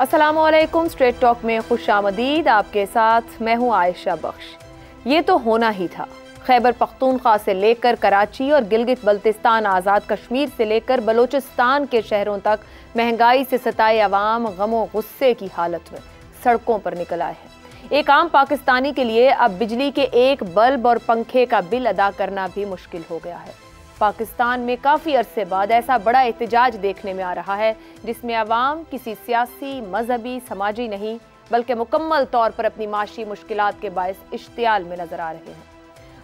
अस्सलामुअलैकुम। Straight talk में खुशामदीद। आपके साथ मैं हूं आयशा बख्श। ये तो होना ही था। खैबर पख्तूनख्वा से लेकर कराची और गिलगित बल्तिस्तान, आज़ाद कश्मीर से लेकर बलोचिस्तान के शहरों तक महंगाई से सताए अवाम गमो गुस्से की हालत में सड़कों पर निकल आए हैं। एक आम पाकिस्तानी के लिए अब बिजली के एक बल्ब और पंखे का बिल अदा करना भी मुश्किल हो गया है। पाकिस्तान में काफ़ी अरसे बाद ऐसा बड़ा एहतजाज देखने में आ रहा है जिसमें अवाम किसी सियासी, मजहबी, समाजी नहीं बल्कि मुकम्मल तौर पर अपनी माशी मुश्किलात के बायस इश्तियाल में नजर आ रहे हैं।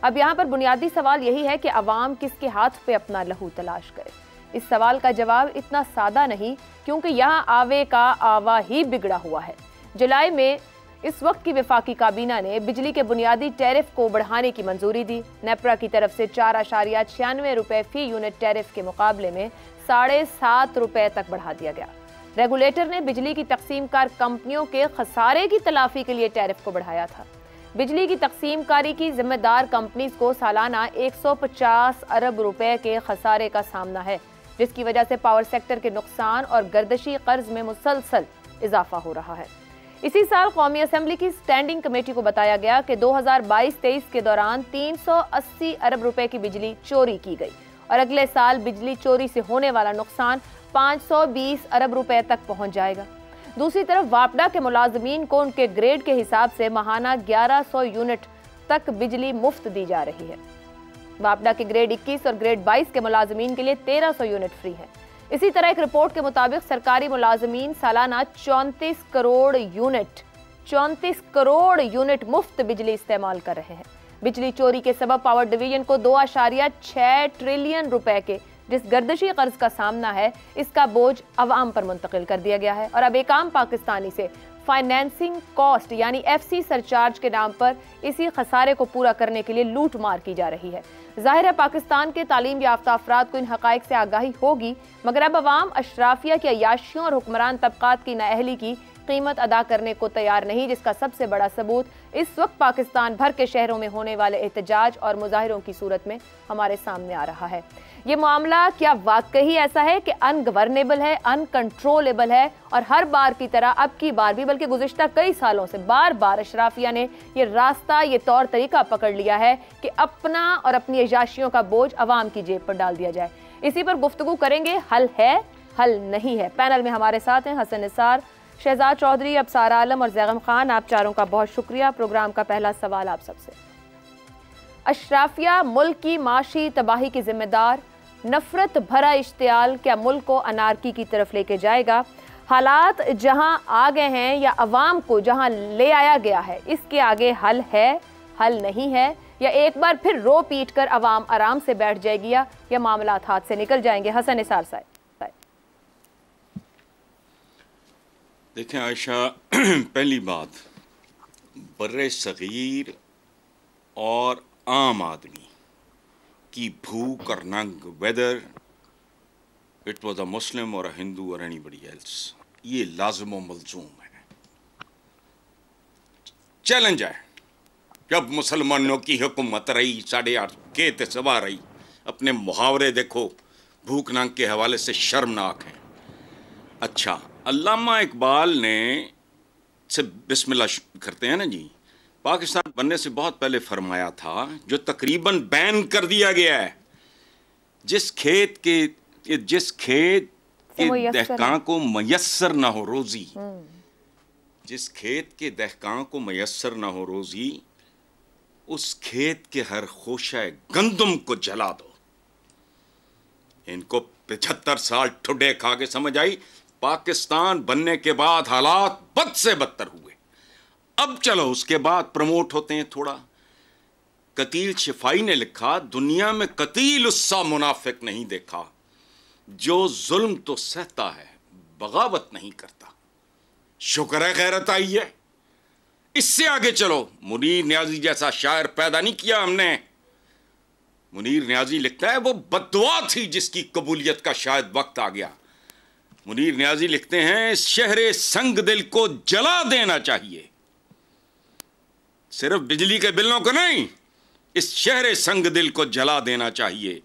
अब यहाँ पर बुनियादी सवाल यही है कि अवाम किसके हाथ पे अपना लहू तलाश करे। इस सवाल का जवाब इतना सादा नहीं, क्योंकि यहाँ आवे का आवा ही बिगड़ा हुआ है। जुलाई में इस वक्त की वफाकी काबीना ने बिजली के बुनियादी टैरिफ को बढ़ाने की मंजूरी दी। नेपरा की तरफ से 4.96 रुपए फी यूनिट टैरिफ के मुकाबले में 7.5 रुपए तक बढ़ा दिया गया। रेगुलेटर ने बिजली की तकसीमकार कंपनियों के खसारे की तलाफी के लिए टैरिफ को बढ़ाया था। बिजली की तकसीमकारी की जिम्मेदार कंपनीज को सालाना 150 अरब रुपए के खसारे का सामना है, जिसकी वजह से पावर सेक्टर के नुकसान और गर्दशी कर्ज में मुसलसल इजाफा हो रहा है। इसी साल कौमी असेंबली की स्टैंडिंग कमेटी को बताया गया कि 2022-23 के दौरान 380 अरब रुपए की बिजली चोरी की गई और अगले साल बिजली चोरी से होने वाला नुकसान 520 अरब रुपए तक पहुंच जाएगा। दूसरी तरफ वापडा के मुलाजमीन को उनके ग्रेड के हिसाब से माहाना 1100 यूनिट तक बिजली मुफ्त दी जा रही है। वापडा के ग्रेड 21 और ग्रेड 22 के मुलाजमीन के लिए 1300 यूनिट फ्री है। इसी तरह एक रिपोर्ट के मुताबिक सरकारी मुलाजमीन सालाना 34 करोड़ यूनिट मुफ्त बिजली इस्तेमाल कर रहे हैं। बिजली चोरी के सबब पावर डिवीजन को 2.6 ट्रिलियन रुपए के जिस गर्दशी कर्ज का सामना है, इसका बोझ अवाम पर मुंतकिल कर दिया गया है। और अब एक आम पाकिस्तानी से फाइनेंसिंग कॉस्ट यानी FC सरचार्ज के नाम पर इसी खसारे को पूरा करने के लिए लूट मार की जा रही है। जाहिर है पाकिस्तान के तालीम याफ्ता अफराद को इन हकाइक से आगाही होगी, मगर अब अवाम अशराफिया की अय्याशियों और हुक्मरान तबकात की नाअहली की कीमत अदा करने को तैयार नहीं, जिसका सबसे बड़ा सबूत इस वक्त पाकिस्तान भर के शहरों में होने वाले एहतजाज और मुजाहिरों की सूरत में हमारे सामने आ रहा है। ये मामला क्या वाकई ऐसा है कि अनगवर्नेबल है, अनकंट्रोलेबल है और हर बार की तरह अब की बार भी, बल्कि गुज़िश्ता कई सालों से बार बार अशराफिया ने ये रास्ता, ये तौर तरीका पकड़ लिया है कि अपना और अपनी अय्याशियों का बोझ अवाम की जेब पर डाल दिया जाए। इसी पर गुफ्तगू करेंगे। हल है, हल नहीं है। पैनल में हमारे साथ हैं हसन निसार, शहजाद चौधरी, अबसारा आलम और जैगम खान। आप चारों का बहुत शुक्रिया। प्रोग्राम का पहला सवाल आप सबसे। अशराफिया मुल्क की माशी तबाही की जिम्मेदार, नफरत भरा इश्तियाल क्या मुल्क को अनारकी की तरफ लेके जाएगा? हालात जहां आ गए हैं या अवाम को जहां ले आया गया है, इसके आगे हल है, हल नहीं है, या एक बार फिर रो पीट कर अवाम आराम से बैठ जाएगी या मामलात हाथ से निकल जाएंगे? हसन निसार साहब। देखें आयशा, पहली बात, बर्रे सगीर और आम आदमी की भूख और नंग, वेदर इट वॉज अ मुस्लिम और अ हिंदू और एनीबडी एल्स, ये लाजिम व मलजूम है। चैलेंज है। जब मुसलमानों की हुकूमत रही, 8.5 के सवा रही, अपने मुहावरे देखो, भूख नंग के हवाले से शर्मनाक हैं। अच्छा, अल्लामा इकबाल ने से बिस्मिल्लाह करते हैं ना जी, पाकिस्तान बनने से बहुत पहले फरमाया था, जो तकरीबन बैन कर दिया गया है, जिस खेत के दहकां को मयस्सर ना हो रोजी, जिस खेत के दहकां को मयस्सर ना हो रोजी, उस खेत के हर खोशा गंदम को जला दो। इनको 75 साल ठुड्डे खा के समझ आई। पाकिस्तान बनने के बाद हालात बद से बदतर हुए। अब चलो उसके बाद प्रमोट होते हैं थोड़ा। कतील शिफाई ने लिखा, दुनिया में कतील उससा मुनाफिक नहीं देखा जो जुल्म तो सहता है, बगावत नहीं करता। शुक्र है गैरत आई है। इससे आगे चलो, मुनीर न्याजी जैसा शायर पैदा नहीं किया हमने। मुनीर न्याजी लिखता है, वो बद्दुआ थी जिसकी कबूलियत का शायद वक्त आ गया। मुनीर न्याजी लिखते हैं, इस शहरे संग दिल को जला देना चाहिए। सिर्फ बिजली के बिलों को नहीं, इस शहरे संग दिल को जला देना चाहिए,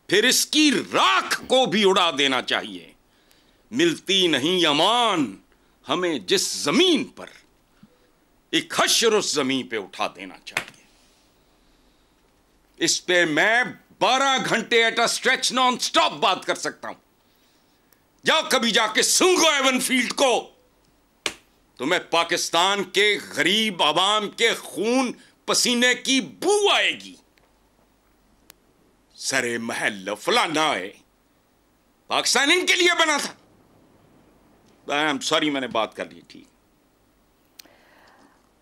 फिर इसकी राख को भी उड़ा देना चाहिए। मिलती नहीं अमान हमें जिस जमीन पर एक हश्र उस जमीन पे उठा देना चाहिए। इस पे मैं 12 घंटे at a stretch non stop बात कर सकता हूं। जाओ कभी जाके सूंघो एवन फील्ड को, तुम्हें पाकिस्तान के गरीब आवाम के खून पसीने की बू आएगी। सरे महल फलाना है, पाकिस्तान इनके लिए बना था। आई एम सॉरी, मैंने बात कर ली। ठीक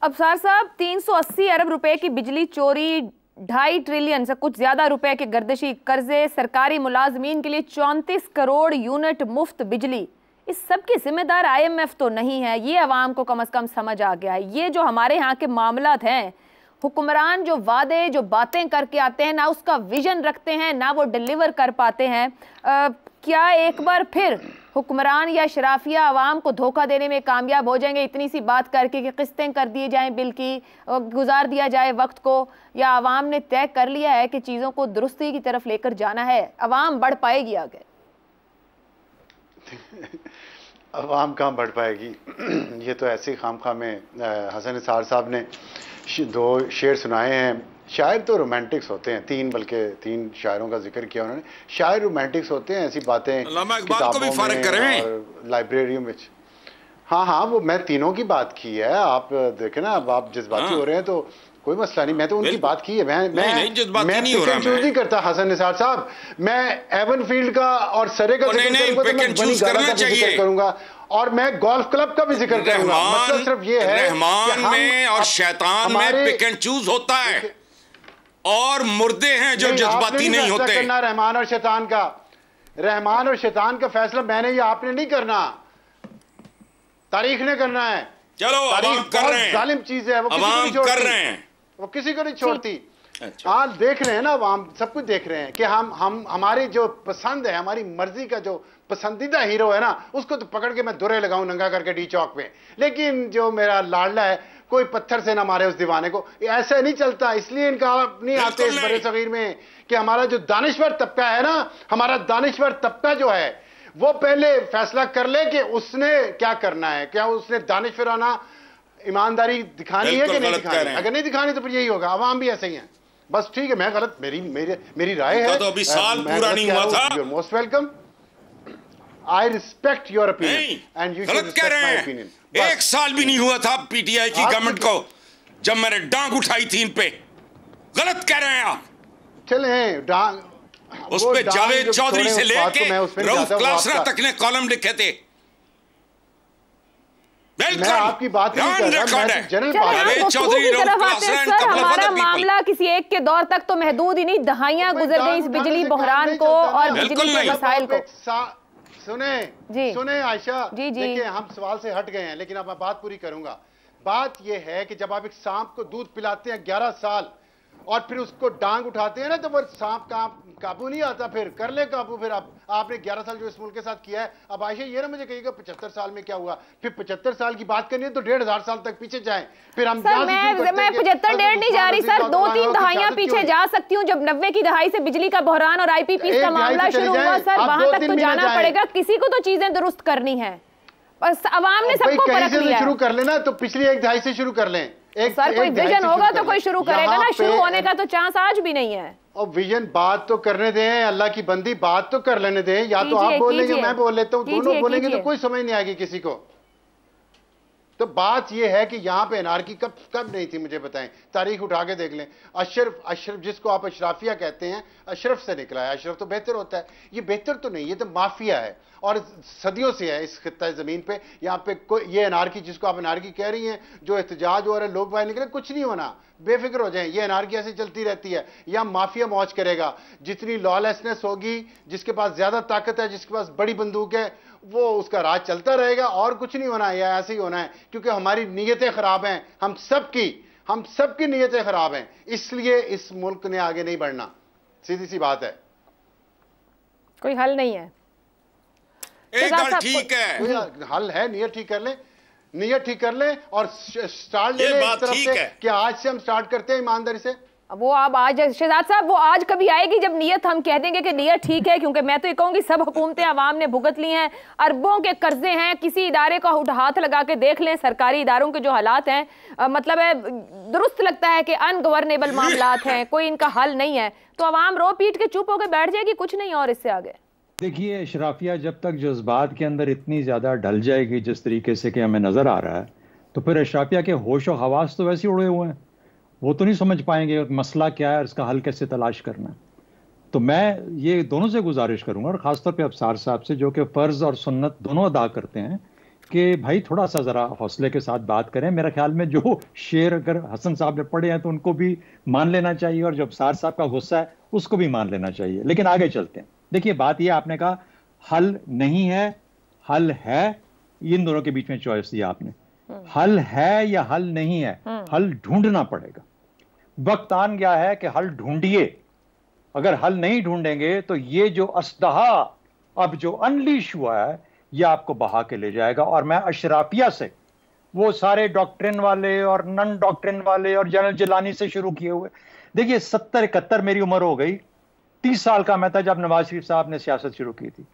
अफसार साहब, 380 अरब रुपए की बिजली चोरी, 2.5 ट्रिलियन से कुछ ज्यादा रुपए के गर्दिशी कर्जे, सरकारी मुलाजमीन के लिए 34 करोड़ यूनिट मुफ्त बिजली, इस सब की जिम्मेदार IMF तो नहीं है। ये अवाम को कम से कम समझ आ गया है। ये जो हमारे यहाँ के मामलात हैं, हुक्मरान जो वादे जो बातें करके आते हैं, ना उसका विजन रखते हैं, ना वो डिलीवर कर पाते हैं। क्या एक बार फिर हुक्मरान या शराफिया आवाम को धोखा देने में कामयाब हो जाएंगे इतनी सी बात करके कि किस्तें कर दी जाएं बिल की, गुजार दिया जाए वक्त को, या आवाम ने तय कर लिया है कि चीज़ों को दुरुस्ती की तरफ लेकर जाना है, आवाम बढ़ पाएगी आगे? अवाम कहाँ बढ़ पाएगी। ये तो ऐसे खामखा में हसन निसार साहब ने 2 शेर सुनाए हैं। शायर तो रोमांटिक्स होते हैं, 3 बल्कि 3 शायरों का जिक्र किया उन्होंने। शायर रोमांटिक्स होते हैं, ऐसी बातें किताबों में और लाइब्रेरियों में। हाँ, वो मैं तीनों की बात की है। आप देखें ना, अब आप जज्बाती हो रहे हैं तो कोई मसला नहीं, मैं तो उनकी बात की है। मैं चूज नहीं करता हसन निसार साहब, मैं एवन फील्ड का और सरे का जिक्र करूंगा और मैं गोल्फ क्लब का भी जिक्र करूंगा। मतलब सिर्फ ये है रहमान में और शैतान में पिक एंड चूज होता है, और मुर्दे हैं जो जज्बाती नहीं होते। करना रहमान और शैतान का फैसला मैंने या आपने नहीं करना, तारीख ने करना है। चलो अवाम कर रहे हैं, जालिम चीज है, वो किसी को नहीं छोड़ती। हाँ, देख रहे हैं ना, हम सब कुछ देख रहे हैं कि हम हमारी जो पसंद है, हमारी मर्जी का जो पसंदीदा हीरो है ना, उसको तो पकड़ के मैं दुरे लगाऊं नंगा करके डी चौक पे, लेकिन जो मेरा लाडला है कोई पत्थर से ना मारे उस दीवाने को। ऐसा नहीं चलता। इसलिए इनका नहीं आते इस बड़े सगीर में कि हमारा जो दानिश्वर तबका है ना, हमारा दानिश्वर तबका जो है वो पहले फैसला कर ले कि उसने क्या करना है। क्या उसने दानिश्वराना ईमानदारी दिखानी है कि नहीं दिखानी? अगर नहीं दिखानी तो फिर यही होगा। आवाम भी ऐसे ही है। बस ठीक है, मैं गलत, मेरी राय है। तो अभी साल पूरा नहीं हुआ था। You are most welcome. I respect your opinion and you should respect my opinion. 1 साल भी नहीं हुआ था पीटीआई की गवर्नमेंट को जब मैंने डांग उठाई थी इन पे। गलत कह रहे हैं आप। चले डांग, उस पे जावेद चौधरी से लेके रऊफ क्लासरा तक ने कॉलम लिखे थे। मैं आपकी बात नहीं कर रहा, मैं जनरल बात। हमारा मामला किसी एक के दौर तक तो महदूद ही नहीं, दहाइयां गुजर गई इस बिजली बहरान को और बिजली के मसाइल को। सुने आयशा, देखिए हम सवाल से हट गए हैं, लेकिन अब मैं बात पूरी करूंगा। बात यह है कि जब आप एक सांप को दूध पिलाते हैं 11 साल और फिर उसको डांग उठाते हैं ना, तो वो सांप का काबू नहीं आता। फिर कर ले काबू। फिर आपने 11 साल जो इस मुल्क के साथ किया है। अब आयशा ये ना मुझे कहिएगा 75 साल में क्या हुआ। फिर 75 साल की बात करनी है तो 1500 साल तक पीछे जाएं। फिर हम मैं 75 डेढ़ नहीं जा रही सर, 2-3 दहाइयां पीछे जा सकती हूँ। जब 90 की दहाई से बिजली का बहरान और IPPs का मामला शुरू हुआ सर, वहां तक तो जाना पड़ेगा। किसी को तो चीजें दुरुस्त करनी है, बस अवाम ने सबको परख लिया। शुरू कर लेना तो पिछली 1 दहाई से शुरू कर लें। सर कोई विजन होगा तो कोई शुरू करेगा ना, शुरू होने का तो चांस आज भी नहीं है। और विजन बात तो करने दें, अल्लाह की बंदी बात तो कर लेने दें। या तो आप बोल लेंगे मैं बोल लेता हूँ, दोनों बोलेंगे तो कोई समझ नहीं आएगी किसी को। तो बात यह है कि यहां पे एनार्की कब नहीं थी मुझे बताएं। तारीख उठा के देख लें। अशरफ जिसको आप अशराफिया कहते हैं, अशरफ से निकला है। अशरफ तो बेहतर होता है, ये बेहतर तो नहीं, ये तो माफिया है और सदियों से है इस खित्ता ज़मीन पे। यहाँ पे ये एनार्की जिसको आप एनार्की कह रही हैं, जो एहतजाज हो रहा है, लोग बाहर निकले, कुछ नहीं होना, बेफिक्र हो जाएं। ये एनार्की ऐसे चलती रहती है। यहाँ माफिया मौज करेगा। जितनी लॉलेसनेस होगी, जिसके पास ज्यादा ताकत है, जिसके पास बड़ी बंदूक है, वो उसका राज चलता रहेगा और कुछ नहीं होना है। या ऐसे ही होना है क्योंकि हमारी नीयतें खराब हैं। हम सबकी नीयतें खराब हैं, इसलिए इस मुल्क ने आगे नहीं बढ़ना। सीधी सी बात है, कोई हल नहीं है। एक हल ठीक है, कोई हल है। नीयत ठीक कर लें और स्टार्ट ले लें इस तरफ से कि आज से हम स्टार्ट करते हैं ईमानदारी से। वो अब आज शहजाद साहब वो आज कभी आएगी जब नीयत हम कह देंगे कि नीयत ठीक है, क्योंकि मैं तो ये कहूंगी सब हुकूमतें आवाम ने भुगत ली हैं, अरबों के कर्जे हैं, किसी इदारे का हाथ लगा के देख लें सरकारी इदारों के जो हालात हैं, मतलब है दुरुस्त लगता है कि अनगवर्नेबल मामलात हैं, कोई इनका हल नहीं है, तो आवाम रो पीट के चुप होकर बैठ जाएगी, कुछ नहीं और इससे आगे। देखिए अशराफिया जब तक जज्बात के अंदर इतनी ज्यादा ढल जाएगी जिस तरीके से कि हमें नजर आ रहा है, तो फिर अशराफिया के होश और हवास तो वैसे उड़े हुए हैं, वो तो नहीं समझ पाएंगे मसला क्या है और इसका हल कैसे तलाश करना है। तो मैं ये दोनों से गुजारिश करूंगा और ख़ासतौर पे अफसार साहब से जो कि फ़र्ज़ और सुन्नत दोनों अदा करते हैं कि भाई थोड़ा सा ज़रा हौसले के साथ बात करें। मेरे ख्याल में जो शेर अगर हसन साहब ने पढ़े हैं तो उनको भी मान लेना चाहिए और जो अफसार साहब का गुस्सा है उसको भी मान लेना चाहिए। लेकिन आगे चलते हैं। देखिए बात यह आपने कहा हल नहीं है, हल है, इन दोनों के बीच में चॉइस दिया आपने। हल है या हल नहीं है, हल ढूंढना पड़ेगा। वक्त आन गया है कि हल ढूंढिए। अगर हल नहीं ढूंढेंगे तो ये जो असदहा अब जो अनलीश हुआ है ये आपको बहा के ले जाएगा। और मैं अशराफिया से वो सारे डॉक्ट्रिन वाले और नन डॉक्ट्रिन वाले और जनरल जिलानी से शुरू किए हुए, देखिए 70-71 मेरी उम्र हो गई, 30 साल का मैं था जब नवाज शरीफ साहब ने सियासत शुरू की थी।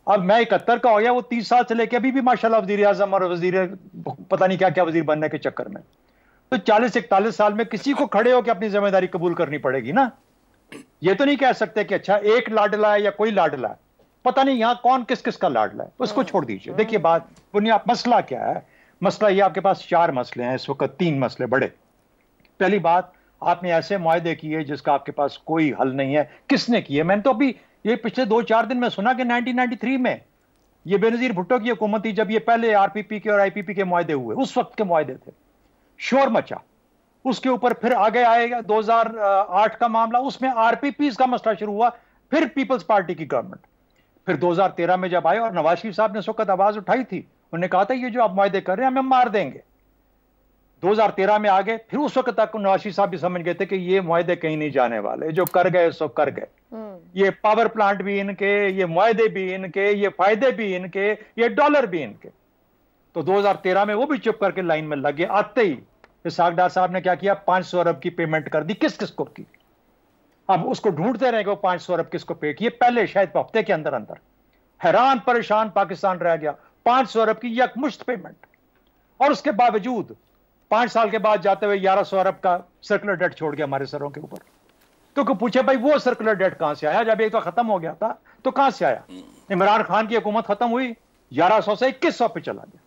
अब मैं 71 का हो गया, वो 30 साल से लेकर अभी भी माशाल्लाह वजीर आजम और वजीर पता नहीं क्या क्या वजीर बनने के चक्कर में। तो 40-41 साल में किसी को खड़े होकर अपनी जिम्मेदारी कबूल करनी पड़ेगी ना। ये तो नहीं कह सकते कि अच्छा एक लाडला है या कोई लाडला है, पता नहीं यहां कौन किस किस का लाडला है, उसको छोड़ दीजिए। देखिए बात बुनियाद मसला क्या है। मसला ये आपके पास 4 मसले हैं इस वक्त, 3 मसले बड़े। पहली बात, आपने ऐसे मुआहदे किए जिसका आपके पास कोई हल नहीं है। किसने किए? मैंने तो अभी ये पिछले 2-4 दिन में सुना कि 1993 में ये बेनजीर भुट्टो की हुकूमत थी, जब ये पहले आरपीपी के और आईपीपी के मुआहदे हुए, उस वक्त के मुआहदे थे, शोर मचा। उसके ऊपर फिर आगे आएगा 2008 का मामला, उसमें आरपीपी का मसला शुरू हुआ, फिर पीपल्स पार्टी की गवर्नमेंट। फिर 2013 में जब आए और नवाज शरीफ साहब ने उस वक्त आवाज उठाई थी, उन्होंने कहा था ये जो आप मुआहदे कर रहे हैं हमें मार देंगे। 2013 में आगे, फिर उस वक्त तक नवाज शरीफ साहब भी समझ गए थे कि ये मुआहदे कहीं नहीं जाने वाले, जो कर गए सो कर गए। ये पावर प्लांट भी इनके, ये मुआहदे भी इनके, ये फायदे भी इनके, ये डॉलर भी इनके। तो 2013 में वो भी चुप करके लाइन में लगे। आते ही इसहाक डार साहब ने क्या किया, 500 अरब की पेमेंट कर दी। किस किस को की? अब उसको ढूंढते रहे कि वो 500 अरब किसको पे किए। पहले शायद हफ्ते के अंदर अंदर हैरान परेशान पाकिस्तान रह गया। 500 अरब की यकमुश्त पेमेंट, और उसके बावजूद 5 साल के बाद जाते हुए 1100 अरब का सर्कुलर डेट छोड़ गया हमारे सरों के ऊपर। तो पूछे भाई वो सर्कुलर डेट कहां से आया? जब एक तो खत्म हो गया था तो कहां से आया? इमरान खान की हुकूमत खत्म हुई, 1100 से 2100 पे चला गया।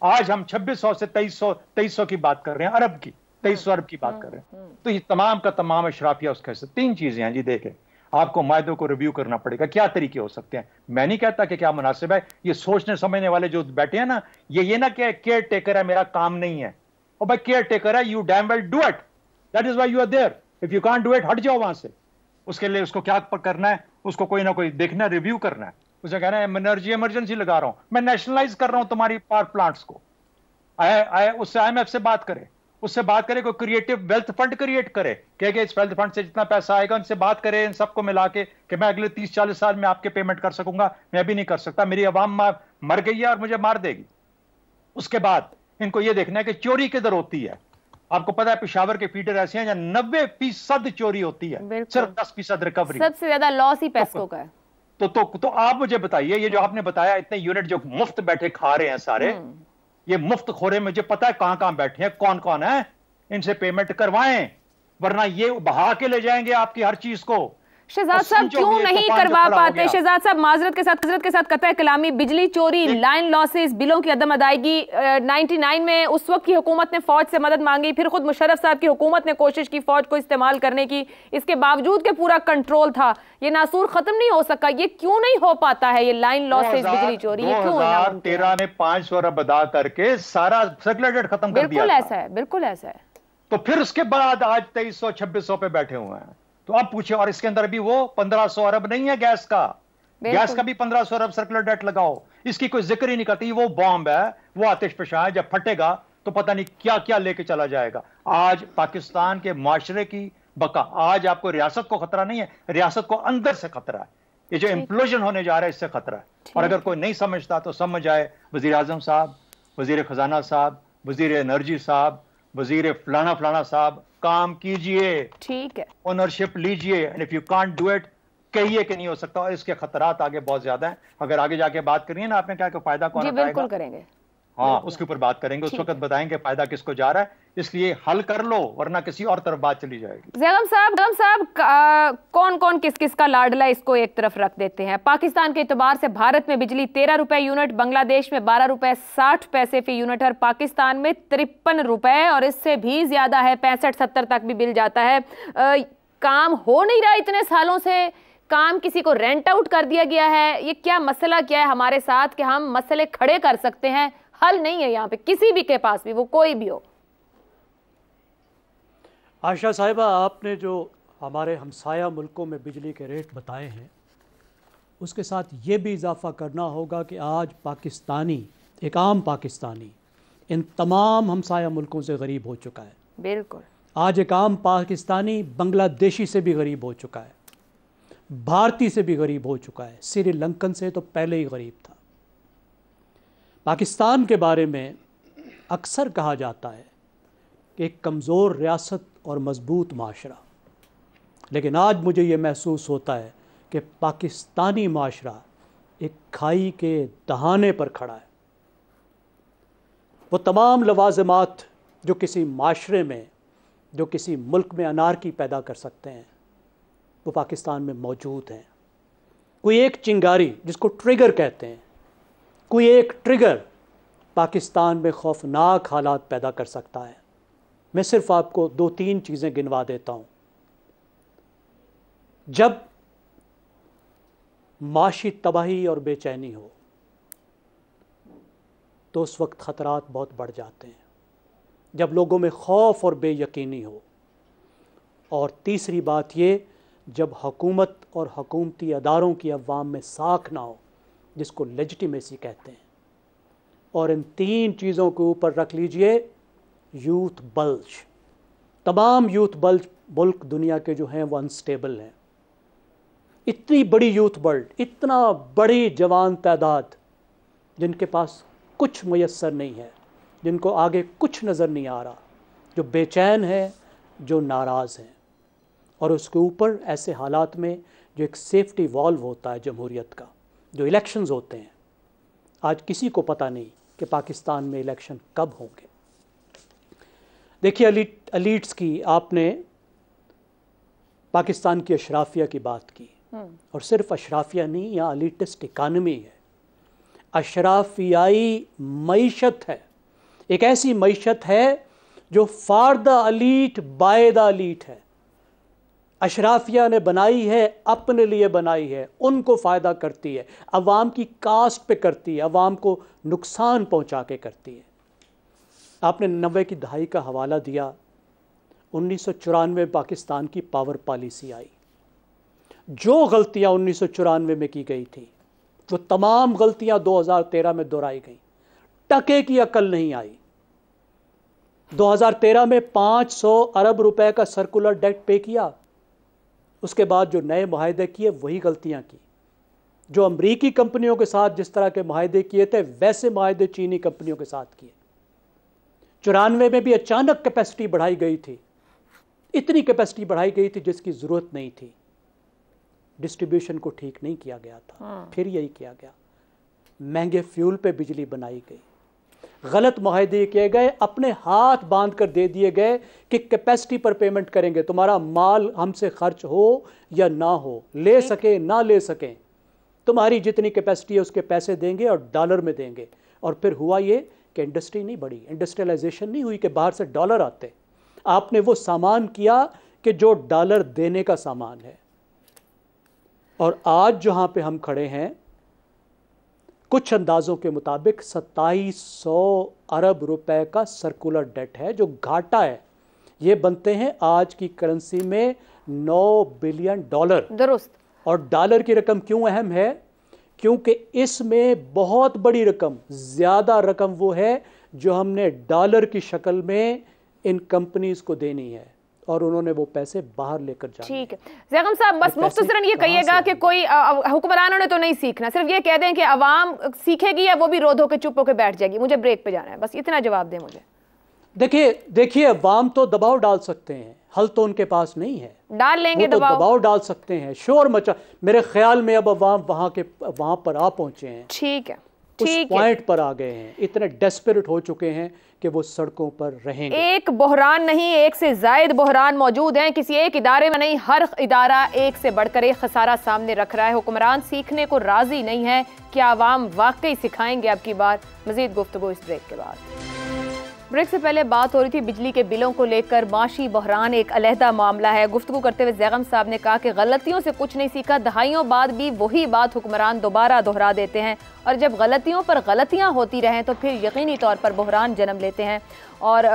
आज हम 2600 से 2300 की बात कर रहे हैं, अरब की 2300 अरब की बात कर रहे हैं। तो ये तमाम का तमाम अशराफिया उसके से 3 चीजें हैं जी। देखें, आपको मायदों को रिव्यू करना पड़ेगा, क्या तरीके हो सकते हैं। मैं नहीं कहता कि क्या मुनासिब है, ये सोचने समझने वाले जो बैठे हैं ना, ये ना कि केयर टेकर है मेरा काम नहीं है। और भाई केयर टेकर है, you damn well do it, that is why you are there. If you can't do it, हट जाओ वहां से। उसके लिए उसको क्या करना है, उसको कोई ना कोई देखना, रिव्यू करना है। उसे कहना है एनर्जी इमरजेंसी लगा रहा हूं, मैं नेशनलाइज कर रहा हूं तुम्हारी पावर प्लांट्स को। उससे IMF से बात करे, उससे बात करे, कोई क्रिएटिव वेल्थ फंड क्रिएट करे, कहे इस वेल्थ फंड से जितना पैसा आएगा उनसे बात करे, इन सबको मिला के कि मैं अगले 30-40 साल में आपके पेमेंट कर सकूंगा। मैं भी नहीं कर सकता, मेरी आवाम मर गई है और मुझे मार देगी। उसके बाद इनको यह देखना है कि चोरी किधर होती है। आपको पता है पेशावर के फीडर ऐसे हैं जहां 90% चोरी होती है, सिर्फ 10% रिकवरी। सबसे ज्यादा लॉस ही पेस्को का है। तो आप मुझे बताइए, ये जो आपने बताया इतने यूनिट जो मुफ्त बैठे खा रहे हैं सारे, ये मुफ्त खोरे, मुझे पता है कहां कहां बैठे हैं, कौन कौन है, इनसे पेमेंट करवाएं, वरना ये बहा के ले जाएंगे आपकी हर चीज को। शहजाद साहब क्यों नहीं करवा पाते? शहजाद साहब माजरत के साथ कतई कलामी, बिजली चोरी, लाइन लॉसेस, बिलों की अदम अदायगी। 99 में उस वक्त की हुकूमत ने फौज से मदद मांगी, फिर खुद मुशर्रफ साहब की हुकूमत ने कोशिश की फौज को इस्तेमाल करने की, इसके बावजूद के पूरा कंट्रोल था। ये नासूर खत्म नहीं हो सका, ये क्यों नहीं हो पाता है? ये लाइन लॉसेस, बिजली चोरी, ये क्यों? 2013 में 500 अरब अदा करके सारा सर्कुलर डेट खत्म कर दिया। बिल्कुल ऐसा है, बिल्कुल ऐसा है। तो फिर उसके बाद आज 2300-2600 पे बैठे हुए हैं। तो आप पूछे, और इसके अंदर भी वो 1500 अरब नहीं है गैस का, गैस का भी 1500 अरब सर्कुलर डेट लगाओ, इसकी कोई जिक्र ही नहीं करती। वो बॉम्ब है, वो आतिशफशा है, जब फटेगा तो पता नहीं क्या क्या लेके चला जाएगा। आज पाकिस्तान के माशरे की बका, आज आपको रियासत को खतरा नहीं है, रियासत को अंदर से खतरा है। ये जो इंप्लोजन होने जा रहा है इससे खतरा है। और अगर कोई नहीं समझता तो समझ आए, वजीर आजम साहब, वजीर खजाना साहब, वजीर एनर्जी साहब, वजीर फलाना फलाना साहब काम कीजिए, ठीक है, ओनरशिप लीजिए, and if you can't do it कहिए कि नहीं हो सकता, और इसके खतरात आगे बहुत ज्यादा हैं। अगर आगे जाके बात करिए ना, आपने क्या फायदा कौन उठाएगा, बिल्कुल करेंगे, हाँ उसके ऊपर बात करेंगे, उस वक्त बताएंगे फायदा किसको जा रहा है, इसलिए हल कर लो वरना किसी और तरफ बात चली जाएगी। ज़ैगम साहब कौन कौन किस किस का लाडला, इसको एक तरफ रख देते हैं। पाकिस्तान के एतबार से भारत में बिजली 13 रुपए यूनिट, बांग्लादेश में 12 रुपए 60 पैसे फी यूनिट और पाकिस्तान में 53 रुपए, और इससे भी ज्यादा है, 65-70 तक भी बिल जाता है। काम हो नहीं रहा इतने सालों से, काम किसी को रेंट आउट कर दिया गया है, ये क्या मसला क्या है हमारे साथ कि हम मसले खड़े कर सकते हैं, हल नहीं है यहाँ पे किसी भी के पास भी, वो कोई भी हो। आयशा साहिबा, आपने जो हमारे हमसाया मुल्कों में बिजली के रेट बताए हैं, उसके साथ ये भी इजाफा करना होगा कि आज पाकिस्तानी, एक आम पाकिस्तानी इन तमाम हमसाया मुल्कों से गरीब हो चुका है। बिल्कुल, आज एक आम पाकिस्तानी बांग्लादेशी से भी गरीब हो चुका है, भारतीय से भी गरीब हो चुका है, श्रीलंकन से तो पहले ही गरीब था। पाकिस्तान के बारे में अक्सर कहा जाता है कि एक कमज़ोर रियासत और मजबूत माशरा, लेकिन आज मुझे ये महसूस होता है कि पाकिस्तानी माशरा एक खाई के दहाने पर खड़ा है। वो तमाम लवाज़िमात जो किसी माशरे में, जो किसी मुल्क में अनारकी पैदा कर सकते हैं, वो पाकिस्तान में मौजूद हैं। कोई एक चिंगारी, जिसको ट्रिगर कहते हैं, कोई एक ट्रिगर पाकिस्तान में खौफनाक हालात पैदा कर सकता है। मैं सिर्फ आपको 2-3 चीज़ें गिनवा देता हूँ। जब माशी तबाही और बेचैनी हो तो उस वक्त ख़तरात बहुत बढ़ जाते हैं, जब लोगों में खौफ और बेयकीनी हो, और तीसरी बात ये, जब हुकूमत और हुकूमती अदारों की अवाम में साख ना हो, जिसको लेजिटिमेसी कहते हैं। और इन 3 चीज़ों के ऊपर रख लीजिए यूथ बल्ज। तमाम यूथ बल्ज मुल्क दुनिया के जो हैं वो अनस्टेबल हैं। इतनी बड़ी यूथ बल्ज, इतना बड़ी जवान तादाद जिनके पास कुछ मुयस्सर नहीं है, जिनको आगे कुछ नज़र नहीं आ रहा, जो बेचैन है, जो नाराज़ हैं। और उसके ऊपर ऐसे हालात में जो एक सेफ्टी वॉल्व होता है जमहूरियत का, जो इलेक्शंस होते हैं, आज किसी को पता नहीं कि पाकिस्तान में इलेक्शन कब होंगे। देखिए एलीट्स की, आपने पाकिस्तान की अशराफिया की बात की, और सिर्फ अशराफिया नहीं, यहाँ एलीटिस्ट इकानमी है, अशराफियाई मईशत है। एक ऐसी मईशत है जो for the elite by the elite है। अशराफिया ने बनाई है, अपने लिए बनाई है, उनको फ़ायदा करती है, अवाम की कास्ट पे करती है, अवाम को नुकसान पहुंचा के करती है। आपने 90 की दहाई का हवाला दिया। 1994 में पाकिस्तान की पावर पॉलिसी आई। जो गलतियां 1994 में की गई थी, वो तमाम गलतियां 2013 में दोहराई गई। टके की अकल नहीं आई। 2013 में 500 अरब रुपए का सर्कुलर डेट पे किया, उसके बाद जो नए मुआहदे किए वही गलतियां की। जो अमरीकी कंपनियों के साथ जिस तरह के मुआहदे किए थे, वैसे मुआहदे चीनी कंपनियों के साथ किए। 94 में भी अचानक कैपेसिटी बढ़ाई गई थी, इतनी कैपेसिटी बढ़ाई गई थी जिसकी ज़रूरत नहीं थी। डिस्ट्रीब्यूशन को ठीक नहीं किया गया था, फिर यही किया गया। महंगे फ्यूल पे बिजली बनाई गई, गलत मुआहदे किए गए, अपने हाथ बांध कर दे दिए गए कि कैपेसिटी पर पेमेंट करेंगे, तुम्हारा माल हमसे खर्च हो या ना हो, ले सके ना ले सकें, तुम्हारी जितनी कैपेसिटी है उसके पैसे देंगे और डॉलर में देंगे। और फिर हुआ ये कि इंडस्ट्री नहीं बढ़ी, इंडस्ट्रियलाइजेशन नहीं हुई कि बाहर से डॉलर आते। आपने वो सामान किया कि जो डॉलर देने का सामान है। और आज जहाँ पे हम खड़े हैं, कुछ अंदाज़ों के मुताबिक 2700 अरब रुपए का सर्कुलर डेट है, जो घाटा है। ये बनते हैं आज की करेंसी में $9 बिलियन। दुरुस्त। और डॉलर की रकम क्यों अहम है? क्योंकि इसमें बहुत बड़ी रकम, ज़्यादा रकम वो है जो हमने डॉलर की शक्ल में इन कंपनीज को देनी है, और उन्होंने वो पैसे बाहर लेकर जाने। ठीक है ज़ैगम साहब, बस मुख्तसरन ये कहिएगा कि कोई हुक्मरानों ने तो नहीं सीखना, सिर्फ ये कह दें कि अवाम सीखेगी या वो भी रो धो के चुप होकर बैठ जाएगी। मुझे ब्रेक पे जाना है, बस इतना जवाब दें मुझे। देखिए अवाम तो दबाव डाल सकते हैं, हल तो उनके पास नहीं है, डाल लेंगे तो दबाव डाल सकते हैं, शोर मचा। मेरे ख्याल में अब अवाम वहां पर आ पहुंचे हैं, ठीक है, उस पॉइंट पर आ गए हैं, इतने डेस्परेट हो चुके हैं कि वो सड़कों पर रहेंगे। एक बहरान नहीं, एक से जायद बहरान मौजूद हैं, किसी एक इदारे में नहीं, हर इदारा एक से बढ़कर एक खसारा सामने रख रहा है। हुक्मरान सीखने को राजी नहीं है, क्या आवाम वाकई सिखाएंगे अब की बार? मजीद गुफ्तगू इस ब्रेक के बाद। ब्रेक से पहले बात हो रही थी बिजली के बिलों को लेकर। माशी बहरान एक अलहदा मामला है। गुफ्तगू करते हुए जैगम साहब ने कहा कि गलतियों से कुछ नहीं सीखा, दहाइयों बाद भी वही बात हुक्मरान दोबारा दोहरा देते हैं, और जब गलतियों पर गलतियां होती रहें तो फिर यकीनी तौर पर बहरान जन्म लेते हैं। और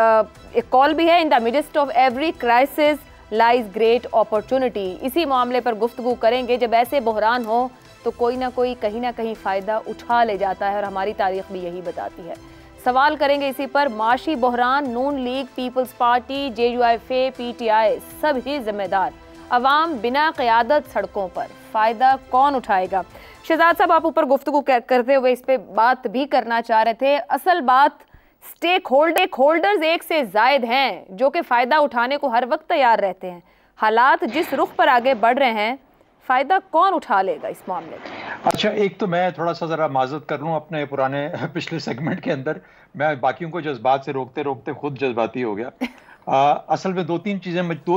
एक कॉल भी है, in the midst of every crisis lies great opportunity. इसी मामले पर गुफ्तगू करेंगे। जब ऐसे बहरान हो तो कोई ना कोई कहीं ना कहीं फ़ायदा उठा ले जाता है, और हमारी तारीख भी यही बताती है। सवाल करेंगे इसी पर। माशी बहरान, Noon league, peoples party, JUIF, PTI सब ही जिम्मेदार। अवाम बिना क़यादत सड़कों पर, फ़ायदा कौन उठाएगा? शहजाद साहब, आप ऊपर गुफ्तगू करते हुए इस पे बात भी करना चाह रहे थे। असल बात स्टेक होल्डर्स एक से जायद हैं जो कि फ़ायदा उठाने को हर वक्त तैयार रहते हैं। हालात जिस रुख पर आगे बढ़ रहे हैं, फ़ायदा कौन उठा लेगा इस मामले में? अच्छा, एक तो मैं थोड़ा सा ज़रा माजरत कर लूँ, अपने पुराने पिछले सेगमेंट के अंदर मैं बाकियों को जज्बात से रोकते रोकते खुद जज्बाती हो गया। असल में दो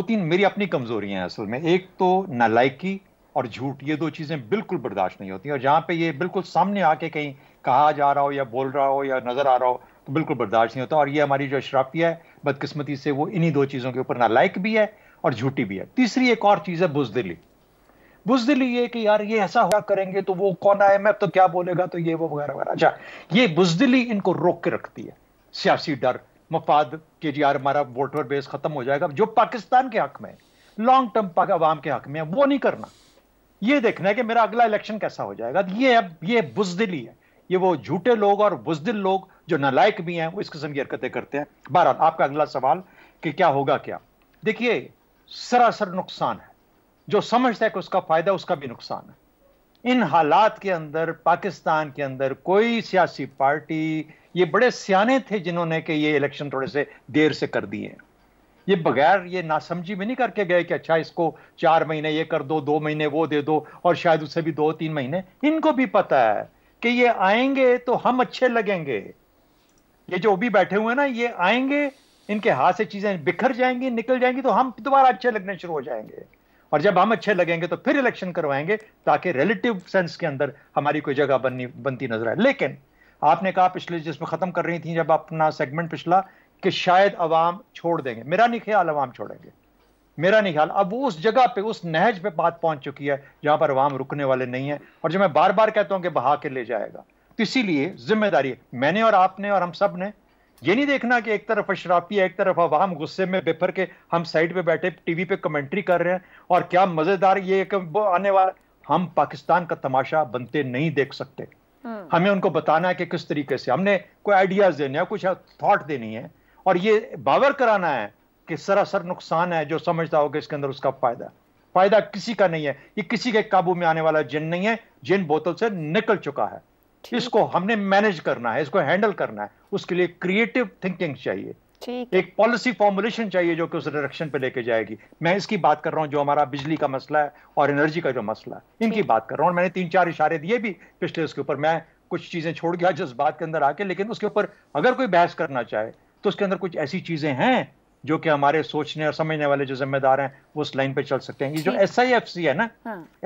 तीन मेरी अपनी कमज़ोरियाँ हैं असल में। एक तो नालायकी और झूठ, ये दो चीज़ें बिल्कुल बर्दाश्त नहीं होती, और जहाँ पे ये बिल्कुल सामने आके कहीं कहा जा रहा हो या बोल रहा हो या नज़र आ रहा हो तो बिल्कुल बर्दाश्त नहीं होता। और ये हमारी जो अशराफिया है बदकिस्मती से वो इन्हीं दो चीज़ों के ऊपर नालायक भी है और झूठी भी है। तीसरी एक और चीज़ है बुज़दिली। बुज़दिली ये कि यार ये ऐसा हुआ करेंगे तो वो कौन IMF तो क्या बोलेगा, तो ये वो वगैरह वगैरह। अच्छा, ये बुज़दिली इनको रोक के रखती है। सियासी डर, मफाद के जी यार हमारा वोटर बेस खत्म हो जाएगा, जो पाकिस्तान के हक में, लॉन्ग टर्म अवाम के हक में है, वो नहीं करना। ये देखना है कि मेरा अगला इलेक्शन कैसा हो जाएगा। ये बुज़दिली है। ये वो झूठे लोग और बुज़दिल लोग जो नालायक भी हैं वो इस किस्म की हरकतें करते हैं। बहरहाल आपका अगला सवाल कि क्या होगा क्या, देखिए सरासर नुकसान है। जो समझता है कि उसका फायदा, उसका भी नुकसान है। इन हालात के अंदर पाकिस्तान के अंदर कोई सियासी पार्टी, ये बड़े सियाने थे जिन्होंने कि ये इलेक्शन थोड़े से देर से कर दिए। ये बगैर ये नासमझी में नहीं करके गए कि अच्छा इसको 4 महीने ये कर दो, 2 महीने वो दे दो, और शायद उससे भी 2-3 महीने। इनको भी पता है कि ये आएंगे तो हम अच्छे लगेंगे। ये जो भी बैठे हुए हैं ना, ये आएंगे, इनके हाथ से चीजें बिखर जाएंगी, निकल जाएंगी, तो हम दोबारा अच्छे लगने शुरू हो जाएंगे। और जब हम अच्छे लगेंगे तो फिर इलेक्शन करवाएंगे, ताकि रिलेटिव सेंस के अंदर हमारी कोई जगह बनती नजर आए। लेकिन आपने कहा पिछले, जिसमें खत्म कर रही थी जब अपना सेगमेंट पिछला, कि शायद अवाम छोड़ देंगे। मेरा नहीं ख्याल अवाम छोड़ेंगे, मेरा नहीं ख्याल। अब वो उस जगह पे, उस नहज पे बात पहुंच चुकी है जहां पर अवाम रुकने वाले नहीं है, और जो मैं बार बार कहता हूं कि बहा के ले जाएगा। तो इसीलिए जिम्मेदारी मैंने और आपने और हम सब ने ये नहीं देखना कि एक तरफ अशराफी है, एक तरफ अवाम गुस्से में बेफर के हम साइड पे बैठे टीवी पे कमेंट्री कर रहे हैं और क्या मजेदार ये आने वाला। हम पाकिस्तान का तमाशा बनते नहीं देख सकते। हमें उनको बताना है कि किस तरीके से, हमने कोई आइडियाज देने हैं, कुछ थॉट देनी है, और ये बावर कराना है कि सरासर नुकसान है। जो समझता होगा इसके अंदर उसका फायदा किसी का नहीं है। ये किसी के काबू में आने वाला जिन नहीं है, जिन बोतल से निकल चुका है। इसको हमने मैनेज करना है, इसको हैंडल करना है। उसके लिए क्रिएटिव थिंकिंग चाहिए, एक पॉलिसी फॉर्मुलेशन चाहिए जो कि उस डायरेक्शन पे लेके जाएगी। मैं इसकी बात कर रहा हूं जो हमारा बिजली का मसला है और एनर्जी का जो मसला है, इनकी बात कर रहा हूं। मैंने 3-4 इशारे दिए भी पिछले उसके ऊपर। मैं कुछ चीजें छोड़ गया जज्बात के अंदर आके, लेकिन उसके ऊपर अगर कोई बहस करना चाहे तो उसके अंदर कुछ ऐसी चीजें हैं जो कि हमारे सोचने और समझने वाले जो जिम्मेदार हैं वो उस लाइन पे चल सकते हैं। ये जो SIFC है ना,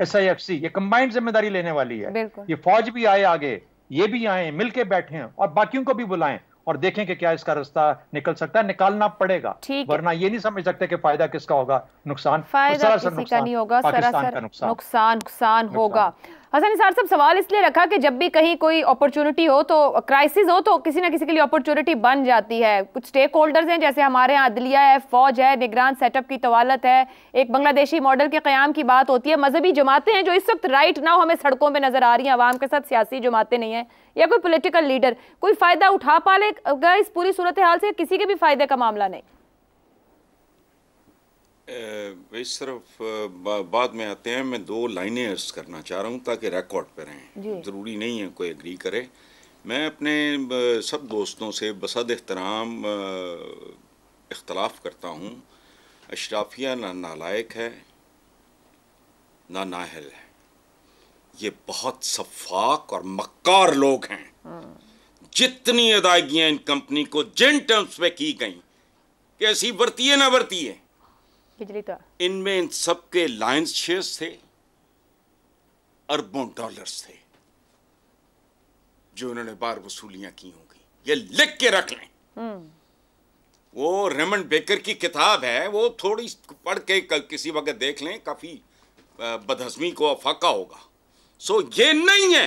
SIFC ये कंबाइंड जिम्मेदारी लेने वाली है। ये फौज भी आए आगे, ये भी आए, मिलके बैठे हैं, और बाकियों को भी बुलाएं और देखें कि क्या इसका रास्ता निकल सकता है। निकालना पड़ेगा, वरना ये नहीं समझ सकते कि फायदा किसका होगा, नुकसान फायदा किसी का नहीं होगा, सरासर नुकसान होगा। हसन निसार साहब, सवाल इसलिए रखा कि जब भी कहीं कोई अपॉर्चुनिटी हो, तो क्राइसिस हो, तो किसी ना किसी के लिए अपॉर्चुनिटी बन जाती है। कुछ स्टेक होल्डर्स हैं, जैसे हमारे यहाँ अदलिया है, फौज है, निगरान सेटअप की तवालत है, एक बांग्लादेशी मॉडल के क़याम की बात होती है, मजहबी जमातें हैं जो इस वक्त राइट नाउ हमें सड़कों पर नजर आ रही हैं आवाम के साथ, सियासी जमातें नहीं है, या कोई पोलिटिकल लीडर। कोई फायदा उठा पालेगा इस पूरी सूरत हाल से? किसी के भी फायदे का मामला नहीं। इस तरफ बाद में आते हैं। मैं 2 लाइनें अर्ज करना चाह रहा हूँ ताकि रिकॉर्ड पे रहें। ज़रूरी नहीं है कोई एग्री करे। मैं अपने सब दोस्तों से बसद एहतराम इख्तलाफ करता हूँ। अशराफिया ना नालायक है ना नाअहल है, ये बहुत सफाक और मक्कार लोग हैं। जितनी अदायगियां इन कंपनी को जिन टर्म्स पे की गई कि ऐसी बरतिए ना बरतिए, इनमें इन सबके लायंस शेयर्स थे, अरबों डॉलर्स थे जो उन्होंने बार वसूलियां की होंगी। ये लिख के रख लें। वो रेमंड बेकर की किताब है, वो थोड़ी पढ़ के किसी वक्त देख लें, काफी बदहजमी को अफाका होगा। सो ये नहीं है,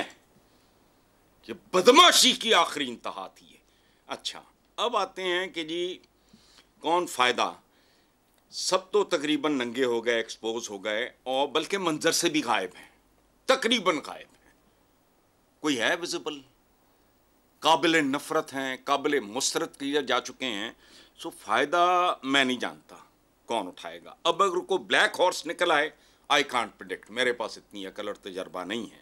ये बदमाशी की आखिरी इंतहा थी ये। अच्छा, अब आते हैं कि जी कौन फायदा। सब तो तकरीबन नंगे हो गए, एक्सपोज हो गए, और बल्कि मंजर से भी गायब हैं, तकरीबन गायब हैं। कोई है विजिबल? काबिल नफरत हैं, काबिल मुस्तरद किए जा चुके हैं। सो फायदा मैं नहीं जानता कौन उठाएगा। अब अगर कोई ब्लैक हॉर्स निकल आए, आई कांट प्रिडिक्ट, मेरे पास इतनी अकल और तजर्बा नहीं है।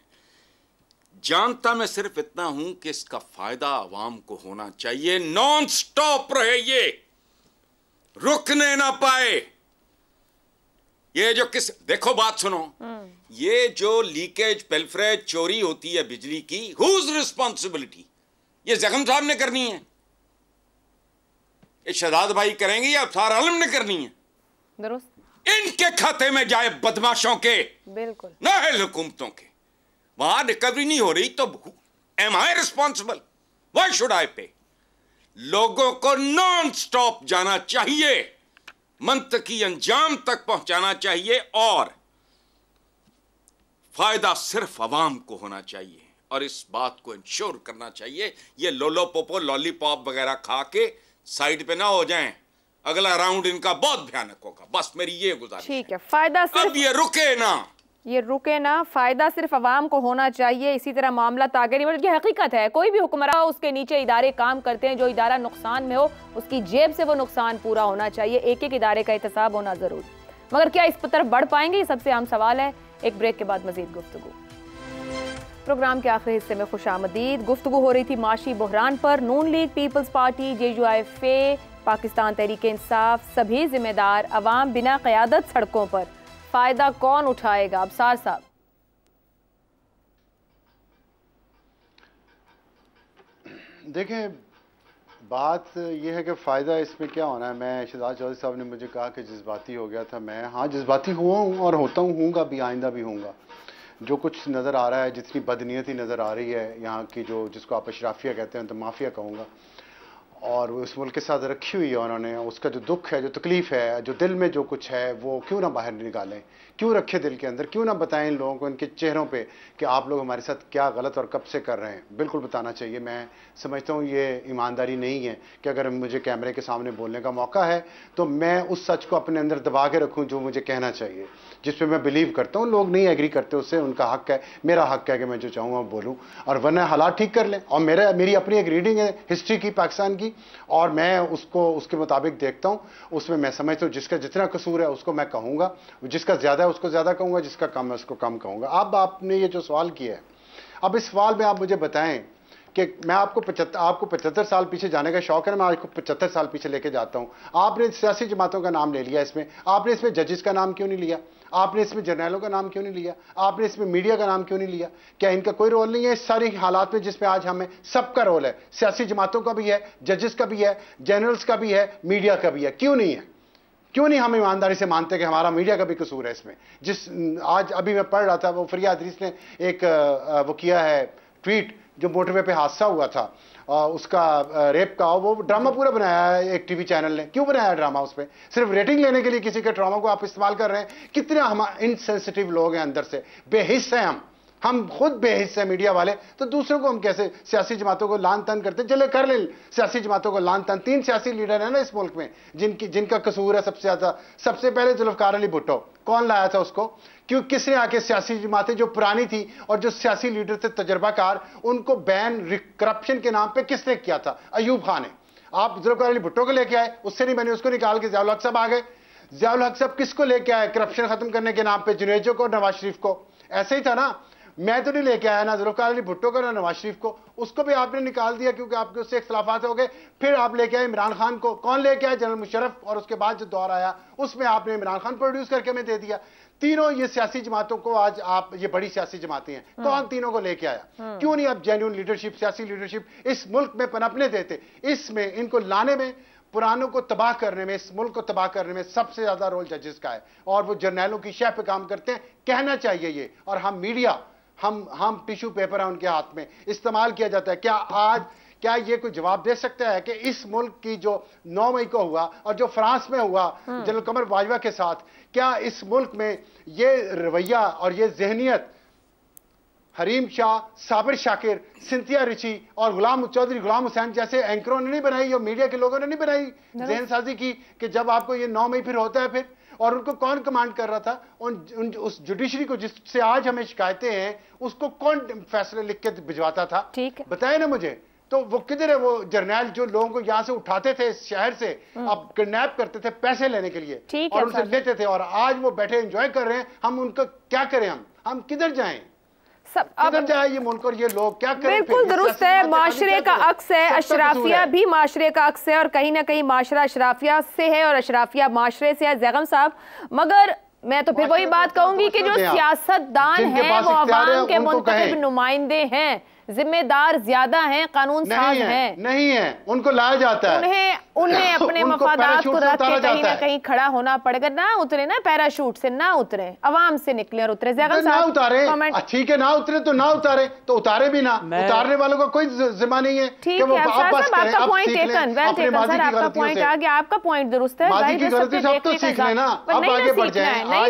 जानता मैं सिर्फ इतना हूं कि इसका फायदा आवाम को होना चाहिए। नॉन स्टॉप रहे, ये रुकने ना पाए। ये जो देखो बात सुनो, ये जो लीकेज, पेल्फ्रेज, चोरी होती है बिजली की, हुज रिस्पॉन्सिबिलिटी? ये जख्म साहब ने करनी है, ये शहजाद भाई करेंगे या अफसार आलम ने करनी है? दुरुस्त। इनके खाते में जाए बदमाशों के, बिल्कुल ना है हुकूमतों के। वहां रिकवरी नहीं हो रही तो am I responsible? Why should I pay? लोगों को नॉन स्टॉप जाना चाहिए, मंतकी अंजाम तक पहुंचाना चाहिए, और फायदा सिर्फ अवाम को होना चाहिए। और इस बात को इंश्योर करना चाहिए ये लोलो पोपो लॉलीपॉप वगैरह खा के साइड पे ना हो जाएं। अगला राउंड इनका बहुत भयानक होगा। बस मेरी ये गुजारिश है। ठीक है, फायदा सिर्फ अब ये रुके ना, फायदा सिर्फ अवाम को होना चाहिए। इसी तरह मामला आगे नहीं बढ़े। हकीकत है, कोई भी हुक्मरान हो, उसके नीचे इदारे काम करते हैं। जो इदारा नुकसान में हो, उसकी जेब से वो नुकसान पूरा होना चाहिए। एक एक इदारे का एहतसाब होना जरूरी। मगर क्या इस पर तरफ बढ़ पाएंगे, ये सबसे अहम सवाल है। एक ब्रेक के बाद मजीद गुफ्तगू। प्रोग्राम के आखिरी हिस्से में खुशामदीद। गुफ्तगू हो रही थी माशी बहरान पर। Noon league, peoples party, JUIFA, Pakistan Tehreek Insaf, सभी जिम्मेदार, अवाम बिना क़यादत सड़कों पर। फायदा कौन उठाएगा? अबसार साहब। देखें, बात यह है कि फ़ायदा इसमें क्या होना है। मैं शहजाद चौधरी साहब ने मुझे कहा कि जज्बाती हो गया था। मैं हाँ जज्बाती हुआ हूँ और होता हूँ, हूँगा भी, आइंदा भी हूँगा। जो कुछ नज़र आ रहा है, जितनी बदनीयती नज़र आ रही है यहाँ की, जो जिसको आप अशराफिया कहते हैं, तो माफिया कहूँगा, और उस मुल्क के साथ रखी हुई है उन्होंने, उसका जो दुख है, जो तकलीफ़ है, जो दिल में जो कुछ है, वो क्यों ना बाहर निकालें, क्यों रखे दिल के अंदर, क्यों ना बताएं इन लोगों को इनके चेहरों पे कि आप लोग हमारे साथ क्या गलत और कब से कर रहे हैं। बिल्कुल बताना चाहिए। मैं समझता हूँ ये ईमानदारी नहीं है कि अगर मुझे कैमरे के सामने बोलने का मौका है तो मैं उस सच को अपने अंदर दबा के रखूँ जो मुझे कहना चाहिए, जिस पे मैं बिलीव करता हूँ। लोग नहीं एग्री करते उससे, उनका हक है, मेरा हक है कि मैं जो चाहूँ वो बोलूँ, और वरना हालात ठीक कर लें। और मेरी अपनी एक रीडिंग है हिस्ट्री की, पाकिस्तान की, और मैं उसको उसके मुताबिक देखता हूँ। उसमें मैं समझता हूँ जिसका जितना कसूर है उसको मैं कहूँगा, जिसका ज़्यादा है उसको ज़्यादा कहूँगा, जिसका कम है उसको कम कहूँगा। अब आपने ये जो सवाल किया है, अब इस सवाल में आप मुझे बताएं कि मैं आपको 75 साल पीछे जाने का शौक है, मैं आपको 75 साल पीछे लेके जाता हूँ। आपने सियासी जमातों का नाम ले लिया इसमें, आपने इसमें जजेस का नाम क्यों नहीं लिया? आपने इसमें जर्नैलों का नाम क्यों नहीं लिया? आपने इसमें मीडिया का नाम क्यों नहीं लिया? क्या इनका कोई रोल नहीं है इस सारी हालात में जिसमें आज हमें सबका रोल है? सियासी जमातों का भी है, जजेस का भी है, जनरल्स का भी है, मीडिया का भी है। क्यों नहीं है? क्यों नहीं हम ईमानदारी से मानते कि हमारा मीडिया का भी कसूर है इसमें? जिस आज अभी मैं पढ़ रहा था, वो फरिया हदीस ने एक वो किया है ट्वीट, जो मोटरवे पे हादसा हुआ था उसका रेप का, वो ड्रामा पूरा बनाया है एक टीवी चैनल ने। क्यों बनाया ड्रामा? उस पर सिर्फ रेटिंग लेने के लिए किसी के ड्रामा को आप इस्तेमाल कर रहे हैं। कितने हम इनसेंसिटिव लोग हैं अंदर से, बेहिस हैं हम खुद बेहिस है मीडिया वाले, तो दूसरों को हम कैसे सियासी जमातों को लान तान करते? चले कर ले सियासी जमातों को लान तान। 3 सियासी लीडर हैं ना इस मुल्क में जिनका कसूर है सबसे ज्यादा। सबसे पहले जुल्फकार अली भुट्टो, कौन लाया था उसको? क्यों? किसने आके सियासी जमातें जो पुरानी थी और जो सियासी लीडर थे तजर्बाकार, उनको बैन करप्शन के नाम पे किसने किया था? अयूब खान ने। आप जुल्फकार अली भुट्टो को लेके आए, उससे नहीं बने, उसको निकाल के ज़ियाउल हक साहब आ गए। ज़ियाउल हक साहब किसको लेके आए करप्शन खत्म करने के नाम पे? जुनैद को और नवाज शरीफ को। ऐसे ही था ना, मैं तो नहीं लेके आया ना जुल्फ़िकार अली भुट्टो को ना नवाज शरीफ को, उसको भी आपने निकाल दिया क्योंकि आपके उससे इख्तलाफात हो गए। फिर आप लेके आए इमरान खान को, कौन लेके आया? जनरल मुशर्रफ, और उसके बाद जो दौर आया उसमें आपने इमरान खान प्रोड्यूस करके हमें दे दिया। तीनों ये सियासी जमातों को आज आप, ये बड़ी सियासी जमातें हैं, कौन तीनों को लेके आया? क्यों नहीं आप जेन्युइन लीडरशिप, सियासी लीडरशिप इस मुल्क में पनपने देते? इसमें इनको लाने में, पुरानों को तबाह करने में, इस मुल्क को तबाह करने में सबसे ज्यादा रोल जजेस का है, और वो जर्नैलों की शह पे काम करते हैं। कहना चाहिए ये, और हम मीडिया, हम टिश्यू पेपर है उनके हाथ में, इस्तेमाल किया जाता है। क्या ये कोई जवाब दे सकता है कि इस मुल्क की जो 9 मई को हुआ और जो फ्रांस में हुआ जनरल कमर बाजवा के साथ, क्या इस मुल्क में ये रवैया और ये जहनियत हरीम शाह, साबिर शाकिर, सिंथिया रिची और गुलाम चौधरी, गुलाम हुसैन जैसे एंकरों ने नहीं बनाई, और मीडिया के लोगों ने नहीं बनाई, जहन साजी की कि जब आपको ये 9 मई फिर होता है फिर? और उनको कौन कमांड कर रहा था? उस जुडिशरी को जिससे आज हमें शिकायतें हैं, उसको कौन फैसले लिख के भिजवाता था? बताए ना मुझे। तो वो किधर है वो जर्नैल जो लोगों को यहां से उठाते थे इस शहर से, अब किडनैप करते थे पैसे लेने के लिए और उनसे लेते थे, और आज वो बैठे एंजॉय कर रहे हैं। हम उनका क्या करें? हम किधर जाएं? किधर जाए ये मुल्क और ये लोग क्या करें? बिल्कुल दुरुस्त है, माशरे का अक्स है, अशराफिया भी माशरे का अक्स है, और कहीं ना कहीं माशरा अशराफिया से है और अशराफिया माशरे से है ज़ैगम साहब। मगर मैं तो फिर वही बात कहूंगी कि जो सियासतदान हैं वो अवाम के मुंतखब नुमाइंदे हैं, जिम्मेदार ज्यादा हैं, कानून साज हैं। नहीं है, उनको लाया जाता है, उन्हें अपने मफादात को रख के कहीं ना कहीं खड़ा होना पड़ेगा। ना उतरे ना पैराशूट से, ना उतरे अवाम से निकले और उतरे। ना उतारे, ठीक है, ना उतरे तो ना उतारे, तो उतारे भी ना, उतारने वालों का कोई जिम्मा नहीं है। ठीक है, आपका point taken, well taken sir, आपका पॉइंट आ गया, आपका पॉइंट दुरुस्त है। नहीं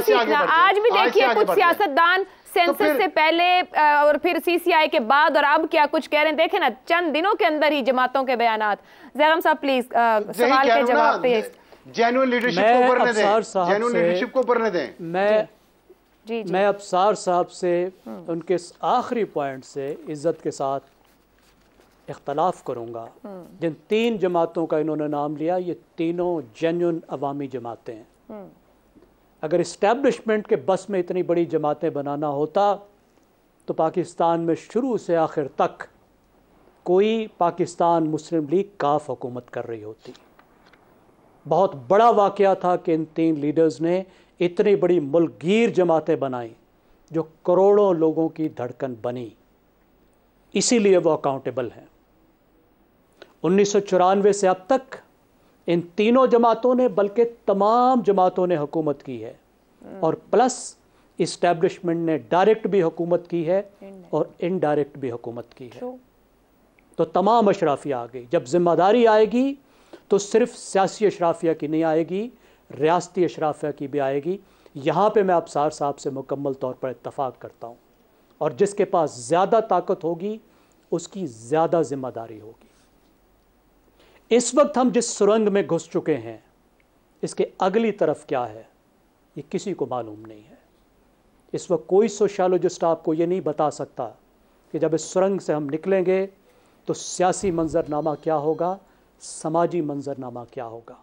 सीखना, आज भी देखिए कुछ सियासतदान सेंसस से पहले और फिर सीसीआई के बाद और अब क्या कुछ कह रहे हैं, देखें ना चंद दिनों के अंदर ही जमातों के बयानात। ज़ैगम साहब प्लीज सवाल के जवाब पे जेन्युइन लीडरशिप को ऊपर दें, जेन्युइन लीडरशिप को ऊपर दें। मैं अब्सार साहब से उनके आखिरी पॉइंट से इज्जत के साथ इख्तलाफ करूंगा। जिन 3 जमातों का इन्होंने नाम लिया, ये तीनों जेन्युइन अवामी जमातें हैं। अगर इस्टेब्लिशमेंट के बस में इतनी बड़ी जमातें बनाना होता तो पाकिस्तान में शुरू से आखिर तक कोई पाकिस्तान मुस्लिम लीग काफ हुकूमत कर रही होती। बहुत बड़ा वाक़या था कि इन 3 लीडर्स ने इतनी बड़ी मुल्कगीर जमातें बनाई जो करोड़ों लोगों की धड़कन बनी, इसीलिए वो अकाउंटेबल हैं। 1994 से अब तक इन तीनों जमातों ने, बल्कि तमाम जमातों ने हुकूमत की है, और प्लस इस्टेब्लिशमेंट ने डायरेक्ट भी हुकूमत की है और इनडायरेक्ट भी हुकूमत की है। तो तमाम अशराफिया आ गई। जब जिम्मेदारी आएगी तो सिर्फ सियासी अशराफिया की नहीं आएगी, रियासती अशराफिया की भी आएगी। यहाँ पे मैं अब्सार साहब से मुकम्मल तौर पर इत्तफाक करता हूँ, और जिसके पास ज़्यादा ताकत होगी उसकी ज़्यादा जिम्मेदारी होगी। इस वक्त हम जिस सुरंग में घुस चुके हैं, इसके अगली तरफ क्या है ये किसी को मालूम नहीं है। इस वक्त कोई सोशियोलॉजिस्ट आपको ये नहीं बता सकता कि जब इस सुरंग से हम निकलेंगे तो सियासी मंजरनामा क्या होगा, समाजी मंजरनामा क्या होगा।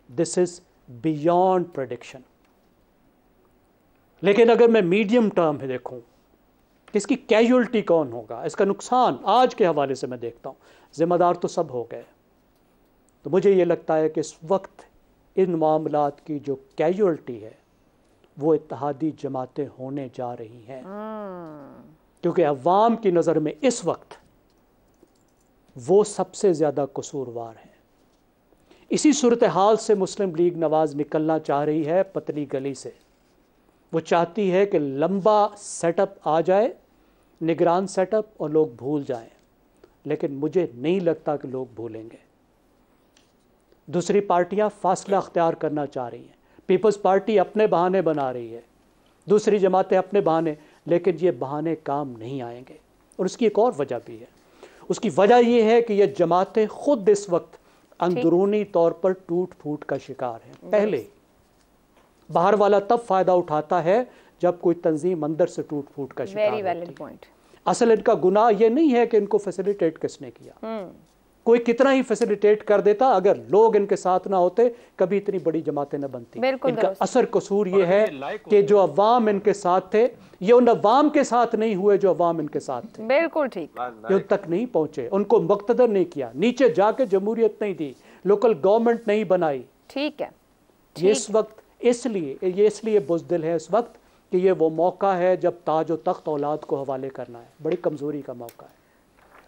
This is beyond prediction. लेकिन अगर मैं मीडियम टर्म में देखूं कि इसकी कैजुअल्टी कौन होगा, इसका नुकसान आज के हवाले से मैं देखता हूँ, जिम्मेदार तो सब हो गए। तो मुझे ये लगता है कि इस वक्त इन मामलात की जो कैजुअल्टी है वो इत्तेहादी जमातें होने जा रही हैं, क्योंकि अवाम की नज़र में इस वक्त वो सबसे ज़्यादा कसूरवार हैं। इसी सूरत हाल से मुस्लिम लीग नवाज़ निकलना चाह रही है पतली गली से। वो चाहती है कि लंबा सेटअप आ जाए, निगरान सेटअप, और लोग भूल जाएं, लेकिन मुझे नहीं लगता कि लोग भूलेंगे। दूसरी पार्टियां फासला अख्तियार करना चाह रही हैं, पीपल्स पार्टी अपने बहाने बना रही है, दूसरी जमातें अपने बहाने, लेकिन ये बहाने काम नहीं आएंगे। और उसकी एक और वजह भी है। उसकी वजह ये है कि ये जमातें खुद इस वक्त अंदरूनी तौर पर टूट फूट का शिकार हैं। पहले बाहर वाला तब फ़ायदा उठाता है जब कोई तंजीम अंदर से टूट फूट का शिकार होती है। असल इनका गुनाह ये नहीं है कि इनको फैसिलिटेट किसने किया, कोई कितना ही फैसिलिटेट कर देता, अगर लोग इनके साथ ना होते कभी इतनी बड़ी जमातें न बनती। इनका असर कसूर ये है कि जो अवाम इनके साथ थे, ये उन अवाम के साथ नहीं हुए जो अवाम इनके साथ थे। बिल्कुल ठीक। ये उन तक नहीं पहुंचे, उनको मुक्तदर नहीं किया, नीचे जाके जमहूरियत नहीं दी, लोकल गवर्नमेंट नहीं बनाई। ठीक है। ये इस वक्त इसलिए बुज़दिल है इस वक्त कि ये वो मौका है जब ताज और तख्त औलाद को हवाले करना है। बड़ी कमज़ोरी का मौका है।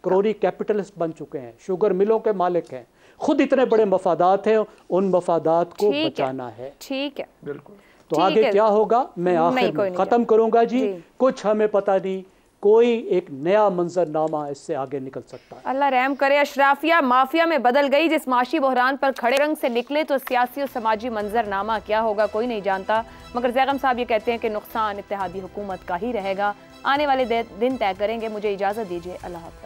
करोड़ी कैपिटलिस्ट बन चुके हैं, शुगर मिलों के मालिक हैं, खुद इतने बड़े मफादात हैं, उन मफादात को बचाना है। ठीक है, बिल्कुल। तो आगे क्या होगा मैं आखिर में ख़त्म करूँगा जी। कुछ हमें पता नहीं, कोई एक नया मंजरनामा इससे आगे निकल सकता है। अल्लाह रहम करे। अशराफिया माफिया में बदल गई। जिस माशी बहरान पर खड़े रंग से निकले तो सियासी और समाजी मंजरनामा क्या होगा कोई नहीं जानता, मगर ज़ैगम साहब ये कहते हैं कि नुकसान इत्तेहादी हुकूमत का ही रहेगा। आने वाले दिन तय करेंगे। मुझे इजाज़त दीजिए। अल्लाह हाफ़िज़।